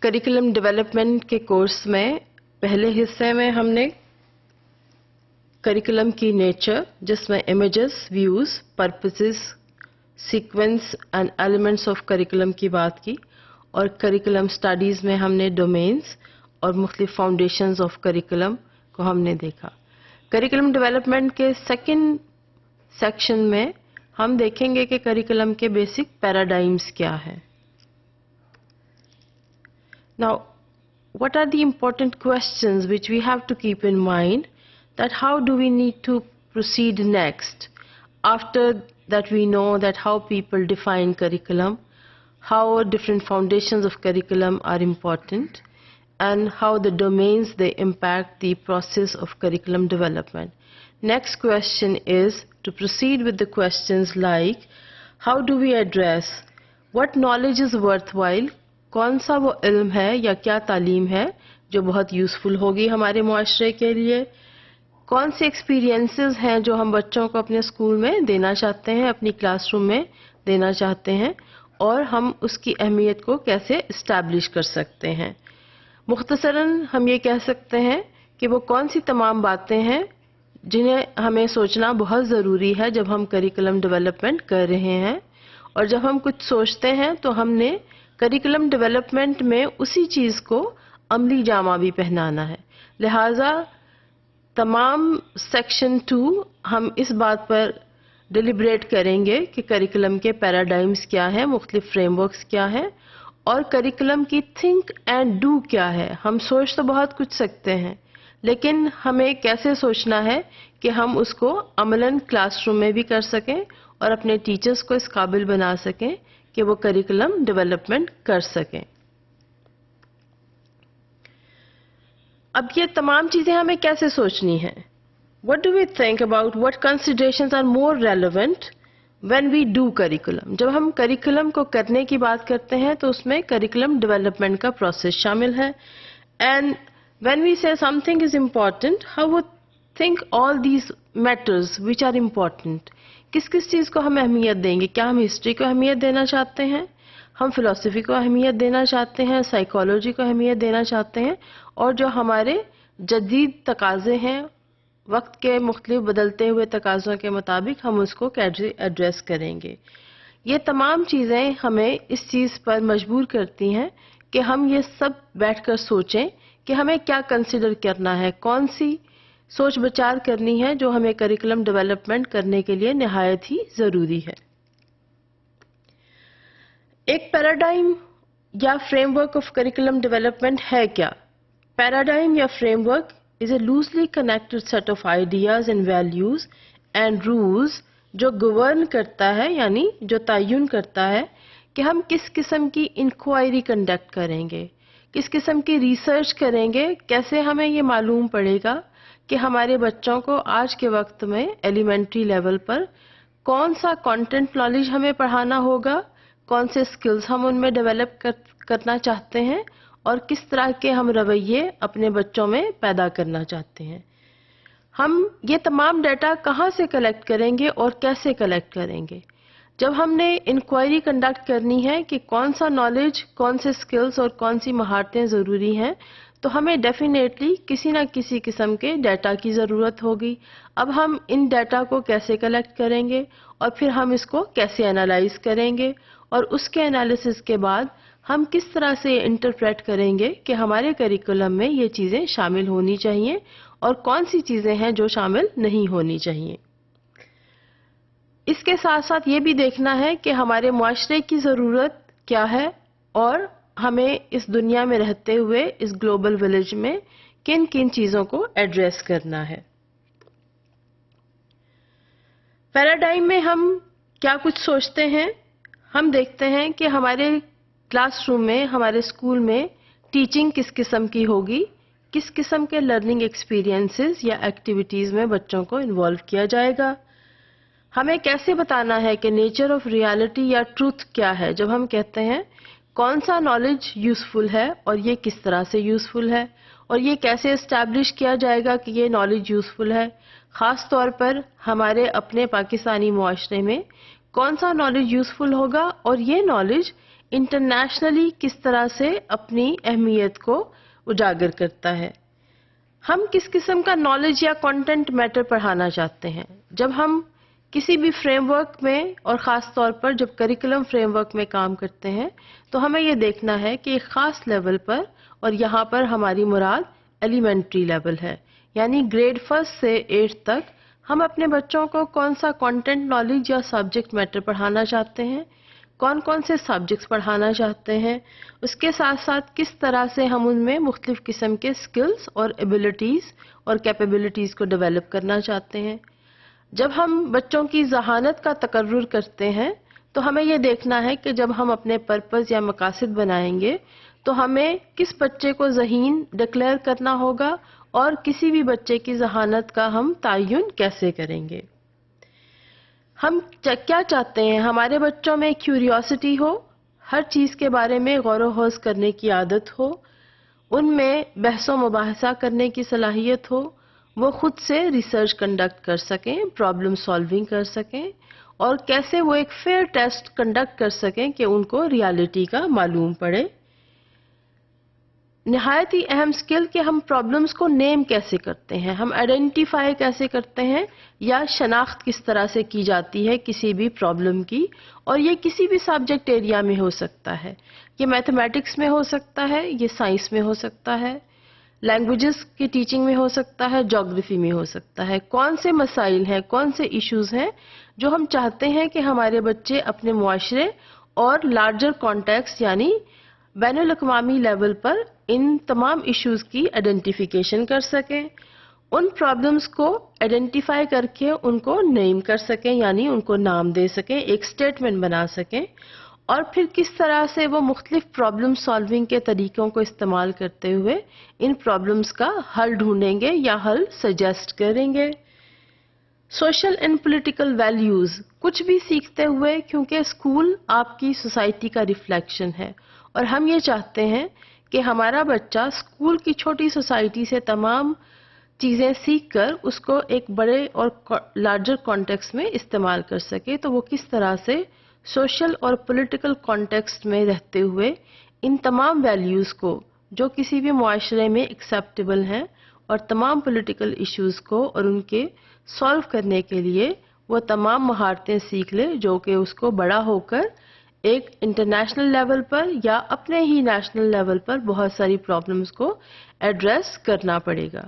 Curriculum development के course में पहले हिस्से में हमने करिकुलम की नेचर, जिसमें images, views, purposes, sequence and elements of curriculum की बात की, और करिकुलम स्टडीज में हमने डोमेन्स और मुख्तलिफ फाउंडेशंस ऑफ करिकुलम को हमने देखा। करिकुलम डेवलपमेंट के सेकंड सेक्शन में हम देखेंगे कि करिकुलम के बेसिक पैराडाइम्स क्या है। Now, what are the important questions which we have to keep in mind, that how do we need to proceed next after that we know that how people define curriculum, how different foundations of curriculum are important, and how the domains they impact the process of curriculum development. Next question is to proceed with the questions like how do we address what knowledge is worthwhile, कौन सा वो इल्म है या क्या तालीम है जो बहुत यूज़फुल होगी हमारे मुआशरे के लिए, कौन से एक्सपीरियंसेस हैं जो हम बच्चों को अपने स्कूल में देना चाहते हैं, अपनी क्लासरूम में देना चाहते हैं, और हम उसकी अहमियत को कैसे इस्टेब्लिश कर सकते हैं। मुख्तसरन हम ये कह सकते हैं कि वो कौन सी तमाम बातें हैं जिन्हें हमें सोचना बहुत ज़रूरी है जब हम करिकुलम डेवलपमेंट कर रहे हैं, और जब हम कुछ सोचते हैं तो हमने करिकुलम डेवलपमेंट में उसी चीज़ को अमली जामा भी पहनाना है। लिहाजा तमाम सेक्शन 2 हम इस बात पर डिलिब्रेट करेंगे कि करिकुलम के पैराडाइम्स क्या हैं, मुख्तलिफ फ्रेमवर्क्स क्या हैं, और करिकुलम की थिंक एंड डू क्या है। हम सोच तो बहुत कुछ सकते हैं, लेकिन हमें कैसे सोचना है कि हम उसको अमलन क्लासरूम में भी कर सकें और अपने टीचर्स को इस काबिल बना सकें कि वो करिकुलम डेवलपमेंट कर सकें। अब ये तमाम चीज़ें हमें कैसे सोचनी हैं? What do we think about what considerations are more relevant when we do curriculum? जब हम करिकुलम को करने की बात करते हैं तो उसमें करिकुलम डेवलपमेंट का प्रोसेस शामिल है। And when we say something is important, how would think all these matters which are important? किस किस चीज़ को हम अहमियत देंगे? क्या हम हिस्ट्री को अहमियत देना चाहते हैं, हम फ़िलासफ़ी को अहमियत देना चाहते हैं, साइकोलॉजी को अहमियत देना चाहते हैं, और जो हमारे जदीद तकाज़े हैं वक्त के मुख्तलिफ बदलते हुए तकाज़ों के मुताबिक हम उसको कैसे एड्रेस करेंगे। ये तमाम चीज़ें हमें इस चीज़ पर मजबूर करती हैं कि हम ये सब बैठकर सोचें कि हमें क्या कंसिडर करना है, कौन सी सोच विचार करनी है जो हमें करिकुलम डेवलपमेंट करने के लिए निहायत ही ज़रूरी है। एक पैराडाइम या फ्रेमवर्क ऑफ करिकुलम डेवलपमेंट है क्या? पैराडाइम या framework is a loosely connected set of ideas and values and rules जो गवर्न करता है, यानी जो तयन करता है कि हम किस किस्म की इंक्वायरी कंडक्ट करेंगे, किस किस्म की रिसर्च करेंगे, कैसे हमें ये मालूम पड़ेगा कि हमारे बच्चों को आज के वक्त में एलिमेंट्री लेवल पर कौन सा कंटेंट नॉलेज हमें पढ़ाना होगा, कौन से स्किल्स हम उनमें डेवलप करना चाहते हैं, और किस तरह के हम रवैये अपने बच्चों में पैदा करना चाहते हैं। हम ये तमाम डाटा कहाँ से कलेक्ट करेंगे और कैसे कलेक्ट करेंगे? जब हमने इंक्वायरी कंडक्ट करनी है कि कौन सा नॉलेज, कौन से स्किल्स और कौन सी महारतें ज़रूरी हैं, तो हमें डेफिनेटली किसी न किसी किस्म के डाटा की ज़रूरत होगी। अब हम इन डाटा को कैसे कलेक्ट करेंगे और फिर हम इसको कैसे एनालाइज करेंगे, और उसके एनालिसिस के बाद हम किस तरह से इंटरप्रेट करेंगे कि हमारे करिकुलम में ये चीज़ें शामिल होनी चाहिए और कौन सी चीज़ें हैं जो शामिल नहीं होनी चाहिए। इसके साथ साथ ये भी देखना है कि हमारे मुआशरे की ज़रूरत क्या है और हमें इस दुनिया में रहते हुए इस ग्लोबल विलेज में किन किन चीज़ों को एड्रेस करना है। पैराडाइम में हम क्या कुछ सोचते हैं? हम देखते हैं कि हमारे क्लासरूम में, हमारे स्कूल में टीचिंग किस किस्म की होगी, किस किस्म के लर्निंग एक्सपीरियंसेस या एक्टिविटीज़ में बच्चों को इन्वॉल्व किया जाएगा। हमें कैसे बताना है कि नेचर ऑफ रियलिटी या ट्रूथ क्या है। जब हम कहते हैं कौन सा नॉलेज यूज़फुल है और ये किस तरह से यूज़फुल है, और ये कैसे इस्टेब्लिश किया जाएगा कि ये नॉलेज यूज़फुल है। ख़ास तौर पर हमारे अपने पाकिस्तानी मुआशरे में कौन सा नॉलेज यूज़फुल होगा और ये नॉलेज انٹرنیشنلی کس طرح سے اپنی اہمیت کو اجاگر کرتا ہے. ہم کس قسم کا نالج یا کنٹینٹ میٹر پڑھانا چاہتے ہیں. جب ہم کسی بھی فریم ورک میں اور خاص طور پر جب کریکولم فریم ورک میں کام کرتے ہیں تو ہمیں یہ دیکھنا ہے کہ ایک خاص لیول پر، اور یہاں پر ہماری مراد ایلیمنٹری لیول ہے، یعنی گریڈ 1 سے 8 تک ہم اپنے بچوں کو کون سا کنٹینٹ نالج یا سبجیکٹ میٹر پڑھانا چاہتے ہیں، کون کون سے سبجیکٹس پڑھانا چاہتے ہیں، اس کے ساتھ ساتھ کس طرح سے ہم ان میں مختلف قسم کے سکلز اور ایبلٹیز اور کیپیبلٹیز کو ڈیولپ کرنا چاہتے ہیں. جب ہم بچوں کی ذہانت کا تقرر کرتے ہیں تو ہمیں یہ دیکھنا ہے کہ جب ہم اپنے پرپز یا مقاصد بنائیں گے تو ہمیں کس بچے کو ذہین ڈکلیئر کرنا ہوگا اور کسی بھی بچے کی ذہانت کا ہم تعین کیسے کریں گے. ہم کیا چاہتے ہیں؟ ہمارے بچوں میں کیوریوسٹی ہو، ہر چیز کے بارے میں غور و خوض کرنے کی عادت ہو، ان میں بحث و مباحثہ کرنے کی صلاحیت ہو، وہ خود سے ریسرچ کنڈکٹ کر سکیں، پرابلم سالونگ کر سکیں، اور کیسے وہ ایک فیئر ٹیسٹ کنڈکٹ کر سکیں کہ ان کو ریالٹی کا معلوم پڑے. نہایت ہی اہم سکل کہ ہم پرابلمز کو نیم کیسے کرتے ہیں، ہم آئیڈینٹیفائی کیسے کرتے ہیں یا شناخت کس طرح سے کی جاتی ہے کسی بھی پرابلم کی. اور یہ کسی بھی سبجیکٹ ایریا میں ہو سکتا ہے، یہ میتھمیٹکس میں ہو سکتا ہے، یہ سائنس میں ہو سکتا ہے، لینگویجز کی ٹیچنگ میں ہو سکتا ہے، جیوگرافی میں ہو سکتا ہے. کون سے مسائل ہیں، کون سے ایشوز ہیں جو ہم چاہتے ہیں کہ ہمارے بچے اپنے معاشرے اور لارجر کانٹیکسٹ یعنی بین الاقوامی لیول پر ان تمام ایشوز کی آئیڈینٹیفیکیشن کر سکیں، ان پرابلمز کو آئیڈینٹیفائی کر کے ان کو نیم کر سکیں یعنی ان کو نام دے سکیں، ایک سٹیٹمنٹ بنا سکیں، اور پھر کس طرح سے وہ مختلف پرابلم سالونگ کے طریقوں کو استعمال کرتے ہوئے ان پرابلمز کا حل ڈھونڈیں گے یا حل سجیسٹ کریں گے. سوشل اینڈ پولیٹیکل ویلیوز کچھ بھی سیکھتے ہوئے، کیونکہ اسکول آپ کی سوسائٹی کا ریفلیکشن ہے اور ہم یہ چاہتے ہیں کہ ہمارا بچہ اسکول کی چھوٹی سوسائٹی سے تمام چیزیں سیکھ کر اس کو ایک بڑے اور لارجر کانٹیکسٹ میں استعمال کر سکے. تو وہ کس طرح سے سوشل اور پولیٹیکل کانٹیکسٹ میں رہتے ہوئے ان تمام ویلیوز کو جو کسی بھی معاشرے میں ایکسیپٹیبل ہیں اور تمام پولیٹیکل ایشوز کو اور ان کے سالو کرنے کے لیے وہ تمام مہارتیں سیکھ لے جو کہ اس کو بڑا ہو کر ایک انٹرنیشنل لیول پر یا اپنے ہی نیشنل لیول پر بہت ساری پرابلمز کو ایڈریس کرنا پڑے گا.